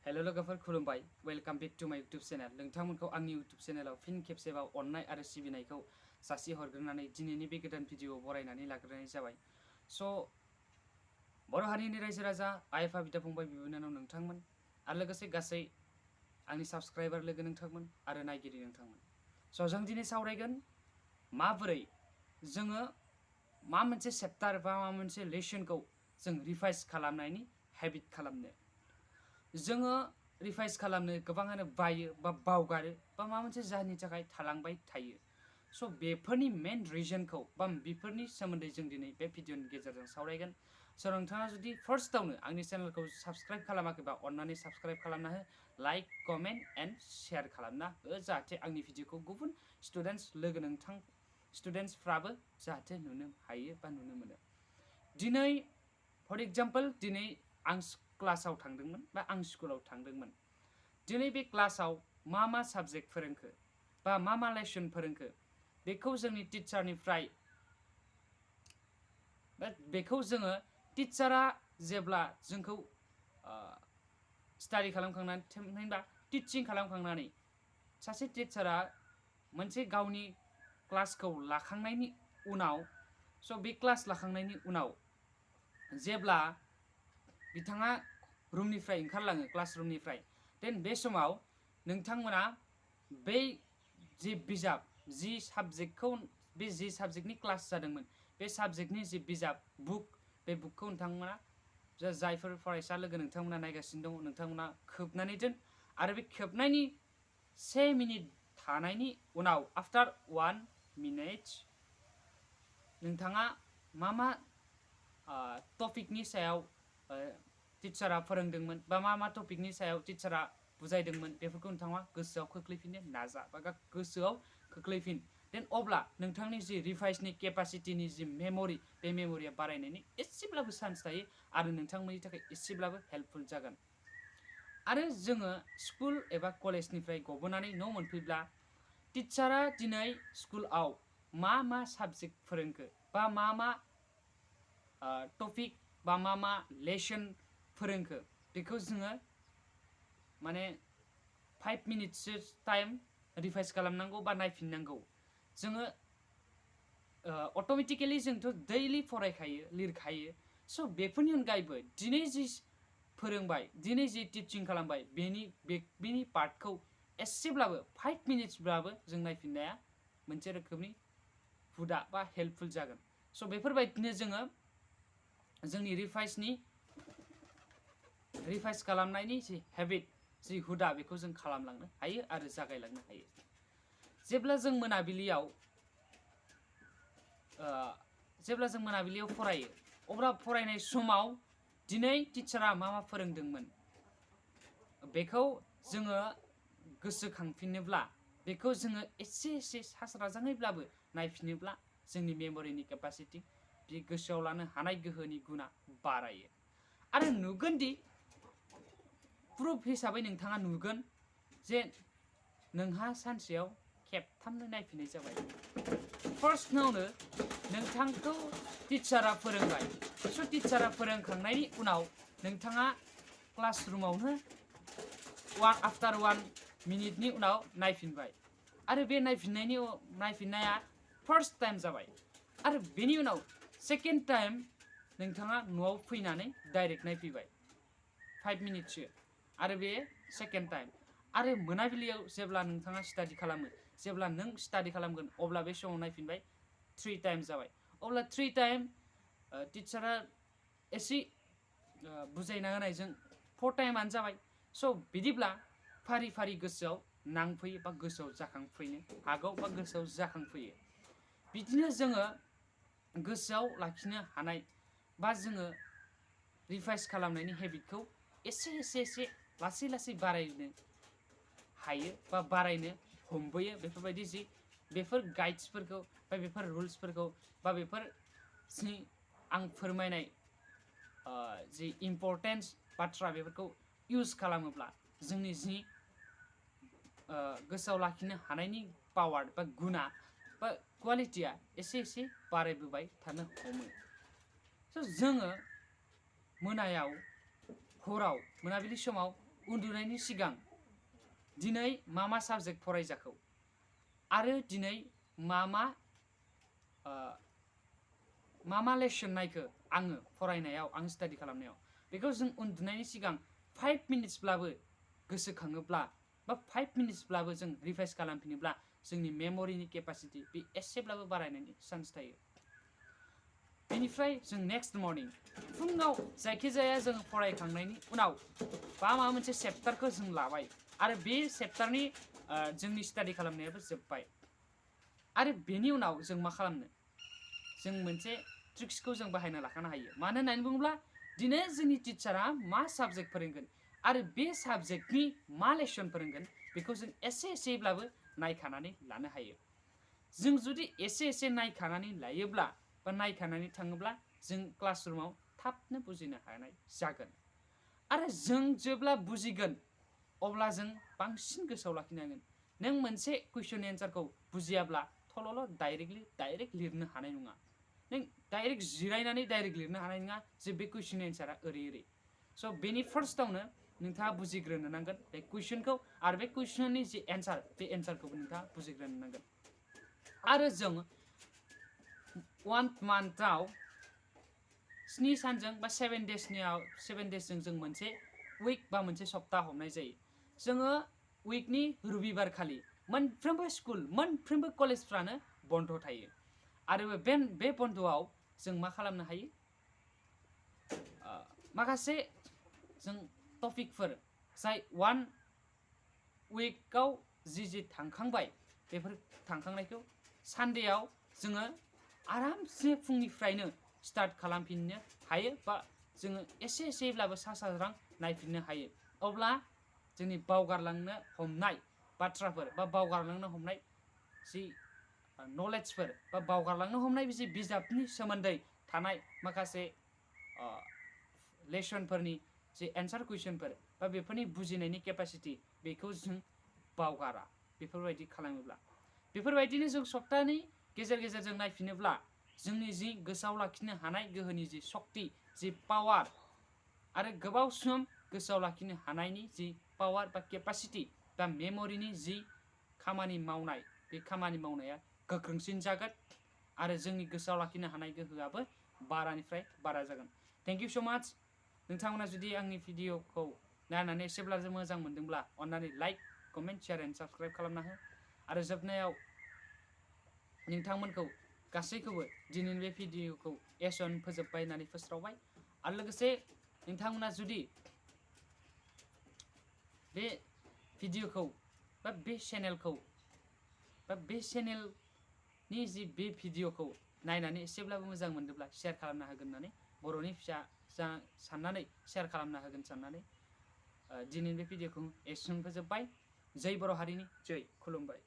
Hello लोगोफोर खुलुमबाय welcome back to माय यूट्यूब चैनल नोंथांमोनखौ आंनि यूट्यूब चैनलाव फिन खेबसेबाव अननाय आरो सिबिनायखौ जासि हरग्रोनानै दिनैनि बे गोदान भिडिअ बरायनानै लाग्रोनाय जाबाय स' बर' हारिनि रायजो राजा आइ आफा बिदा फंबाय बिब' बिनानाव नोंथांमोन आरो लोगोसे गासै आंनि साबस्क्राइबार लोगो नोंथांमोन आरो नायगिरि नोंथांमोन स' जों दिनै सावरायगोन माबोरै जोङो मा मोनसे चेप्टार बा मा मोनसे लेसनखौ जों रिभाइज खालामनायनि हेबिट खालामनो जोङो रिभाइज खालामनो गोबाङानो बायो बा बावगारो बा माबा मोनसे जाहोननि थाखाय थालांबाय थायो स' बेफोरनि मेन रिजनखौ बा बेफोरनि सोमोन्दै जों दिनै बे भिडिअनि गेजेरजों सावरायगोन स' नोंथाङा जुदि फार्स्टआवनो आंनि चेनेलखौ साबस्क्राइब खालामाखैबा अन्नानै साबस्क्राइब खालामना हो लाइक कमेन्ट एन्ड शेयार खालामना हो जाहाथे आंनि भिडिअखौ गुबुन स्टुडेन्टसफ्राबो जाहाथे नुनो हायो बा नुनो मोनो दिनै फर एग्जाम्पल दिनै आं क्लासाव थांदोंमोन बा आं स्कुलाव थांदोंमोन दिनै बे क्लासाव मा साबजेक्ट फोरोंखो बा मा लेसन फोरोंखो बेखौ जोंनि टिचारनिफ्राय बेखौ जोङो टिचारा जेब्ला जोंखौ स्टाडि खालामखांनानै थामहिनबा टिचिं खालामखांनानै सासे टिचारा मोनसे गावनि क्लासखौ लाखांनायनि उनाव स' बे क्लास लाखांनायनि उनाव जेब्ला बिथाङा रुमनिफ्राय ओंखारलाङो क्लासरुमनिफ्राय देन बे समाव नोंथांमोना बै जि बिजाब जि साबजेक्टनि क्लास जादोंमोन बे साबजेक्टनि जि बिजाब बुक बे बुकखौ नोंथांमोना जायफोर फरायसा लोगो नोंथांमोना नायगासिनो दङ नोंथांमोना खोबनानै दोन आरो बे खोबनायनि 1 मिनिट थानायनि उनाव आफ्टार 1 मिनिट नोंथाङा मा टपिकनि सायाव टिचारा फोरोंदोंमोन बा मा टपिकनि सायाव टिचारा बुजायदोंमोन बेफोरखौ नोंथाङा गोसोआव खोख्लैफिननो नाजा बा गोसोआव खोख्लैफिन देन अब्ला नोंथांनि जि रिभाइसनि केपासिटिनि जि मेम'रि बे मेम'रिया बारायनायनि एसेब्लाबो चान्स थायो आरो नोंथांमोननि थाखाय एसेब्लाबो हेल्पफुल जागोन आरो जोङो स्कुल एबा कलेजनिफ्राय गबोनानै न' मोनफैब्ला टिचारा दिनै स्कुलाव मा साबजेक्ट फोरोंखो बा मा टपिक बा मा लेसन फोरोंखो बेखौ जोङो माने 5 मिनिटसो टाइम रिभाइज खालामनांगौ बा नायफिननांगौ जोङो अट'मेटिकेलि जोंथ' दैलि फरायखायो लिरखायो स' बेफोरनि अनगायैबो दिनै जि फोरोंबाय दिनै जि टिचिं खालामबाय बेनि पार्टखौ एसेब्लाबो 5 मिनिट्सब्लाबो जों नायफिननाया मोनसे रोखोमनि हुदा बा हेल्पफुल जागोन स' बेफोरबायदिनो जोङो जोंनि रिभाइज खालामनायनि जि हेबिट जि हुदा बेखौ जों खालामलांनो हायो आरो जागायलांनो हायो जेब्ला जों मोनाबिलियाव फरायो अब्ला फरायनाय समाव दिनै टिचारा मा फोरोंदोंमोन बेखौ जोङो गोसोखांफिनोब्ला बेखौ जोङो एसे सास्राजाङैब्लाबो नायफिनोब्ला जोंनि मेम'रिनि केपासिटि बे गोसोआव लानो हानाय गोहोनि गुना बारायो आरो नुगोन दि प्रुफ हिसाबै नोंथाङा नुगोन जे नोंहा सानसेयाव खेबथामनो नायफिननाय जाबाय फार्स्टआवनो नोंथांखौ टिचारा फोरोंबाय स' टिचारा फोरोंखांनायनि उनाव नोंथाङा क्लासरुमावनो आफ्टार 1 मिनिटनि उनाव नायफिनबाय आरो बे नायफिननाया फार्स्ट टाइम जाबाय आरो बेनि उनाव सेकेन्ड टाइम नोंथाङा न'आव फैनानै डाइरेक्ट नायफैबाय 5 मिनिटसो आरो बे सेकेन्ड टाइम आरो मोनाबिलियाव जेब्ला नोंथाङा स्टाडि खालामो जेब्ला नों स्टाडि खालामगोन अब्ला बे समाव नायफिनबाय 3 टाइम जाबाय अब्ला 3 टाइम टिचारा एसे बुजायना होनायजों 4 टाइमानो जाबाय स' बिदिब्ला फारि फारि गोसोआव नांफैयो बा गोसोआव जाखांफैनो हागौ बा गोसोआव जाखांफैयो बिदिनो जोङो गोसोआव लाखिनो हानाय बा जोङो रिभाइज खालामनायनि हेबिटखौ एसे लासै बारायनो हायो बा बारायनो हमबोयो बेफोरबायदि जि बेफोर गाइड्सफोरखौ बा बेफोर रुल्सफोरखौ बा बेफोर जि आं फोरमायनाय जि इम्परटेन्स बाथ्रा बेफोरखौ इउज खालामोब्ला जोंनि जि गोसोआव लाखिनो हानायनि पावार बा गुना बा क्वालिटिया एसे बारायबोबाय थानो हमो स' जोङो मोनाबिलि समाव उन्दुनायनि सिगां दिनै मा मा साबजेक्ट फरायजाखौ आरो दिनै मा मा लेसन नायखो आङो फरायनायाव आं स्टाडि खालामनायाव बेखौ जों उन्दुनायनि सिगां 5 मिनिट्सब्लाबो गोसोखाङोब्ला बा 5 मिनिट्सब्लाबो जों रिभाइस खालामफिनोब्ला जोंनि मेम'रिनि केपासिटि बे एसेब्लाबो बारायनायनि चान्स थायो। बेनिफ्राय जों नेक्स्ट मर्निं फुङाव जायखिजाया जों फरायखांनायनि उनाव बा माबा मोनसे चेप्टारखौ जों लाबाय आरो बे चेप्टारनि जोंनि स्टाडि खालामनायाबो जोब्बाय आरो बेनि उनाव जों मा खालामनो जों मोनसे ट्रिक्सखौ जों बाहायना लाखानो हायो। मानो होननानै बुङोब्ला दिनै जोंनि टिचारा मा साबजेक्ट फोरोंगोन आरो बे साबजेक्टनि मा लेसन फोरोंगोन बेखौ जों एसेब्लाबो नायखानानै लानो हायो। जों जुदि एसे नायखानानै लायोब्ला बा नायखानानै थाङोब्ला जों क्लासरुमाव थाबनो बुजिनो हानाय जागोन आरो जों जेब्ला बुजिगोन अब्ला जों बांसिन गोसोआव लाखिनो हागोन। नों मोनसे कुइसन एन्सारखौ बुजियाब्ला थल'ल' डाइरेक्ट लिरनो हानाय नङा। नों डाइरेक्ट जिरायनानै डाइरेक्ट लिरनो हानाय नङा जे बे कुइसन एन्सारा ओरै स' बेनि फार्स्टआवनो नोंथाङा बुजिग्रोनो नांगोन बे कुइसनखौ आरो बे कुइसननि जि एन्सार बे एन्सारखौबो नोंथाङा बुजिग्रोनो नांगोन। आरो जों 1 मान्थआव 7 सानजों बा 7 डेजजों जों मोनसे उइक बा मोनसे सप्ता हमनाय जायो। जोङो उइकनि रबिबार खालि मोनफ्रोमबो स्कुल मोनफ्रोमबो कलेजफ्रानो बन्द' थायो आरो बे बन्द'आव जों मा खालामनो हायो माखासे जों टपिकफोर जाय 1 उइकआव जि थांखांबाय बेफोर थांखांनायखौ सानडेआव जोङो आरामसे फुंनिफ्रायनो स्टार्ट खालामफिननो हायो बा जोङो एसेब्लाबो साज्रां नायफिननो हायो। अब्ला जोंनि बावगारलांनो हमनाय बाथ्राफोर बा बावगारलांनो हमनाय जि नलेजफोर बा बावगारलांनो हमनाय जि बिजाबनि सोमोन्दै थानाय माखासे लेसनफोरनि जि एन्सार कुइसनफोर बा बेफोरनि बुजिनायनि केपासिटि बेखौ जों बावगारा बेफोरबायदि खालामोब्ला। बेफोरबायदिनो जों सप्तानि गेजेर जों नायफिनोब्ला जोंनि जि गोसोआव लाखिनो हानाय गोहोनि जि सक्ति जि पावार आरो गोबाव सम गोसोआव लाखिनो हानायनि जि पावार बा केपासिटि बा मेम'रिनि जि खामानि मावनाय बे खामानि मावनाया गोख्रोंसिन जागोन आरो जोंनि गोसोआव लाखिनो हानाय गोहोआबो बारानिफ्राय बारा जागोन। थेंक इउ स' माच। नोंथांमोना जुदि आंनि भिडिअखौ नायनानै एसेब्लाबो मोजां मोनदोंब्ला अन्नानै like comment share and subscribe खालामना हो आरो जोबनायाव नोंथांमोनखौ गासैखौबो दिनैनि बे भिडिअखौ एसन फोजोब्बाय होननानै फोस्रावबाय आरो लोगोसे नोंथांमोना जुदि बे भिडिअखौ बा बे चेनेलनि जि बे भिडिअखौ नायनानै एसेब्लाबो मोजां मोनदोंब्ला शेयार खालामना होगोन होननानै बर'नि फिसा साननानै शेयार खालामना होगोन साननानै दिनैनि बे भिडिअखौ एसेयावनो फोजोब्बाय। जै बर' हारिनि जै खुलुमबाय।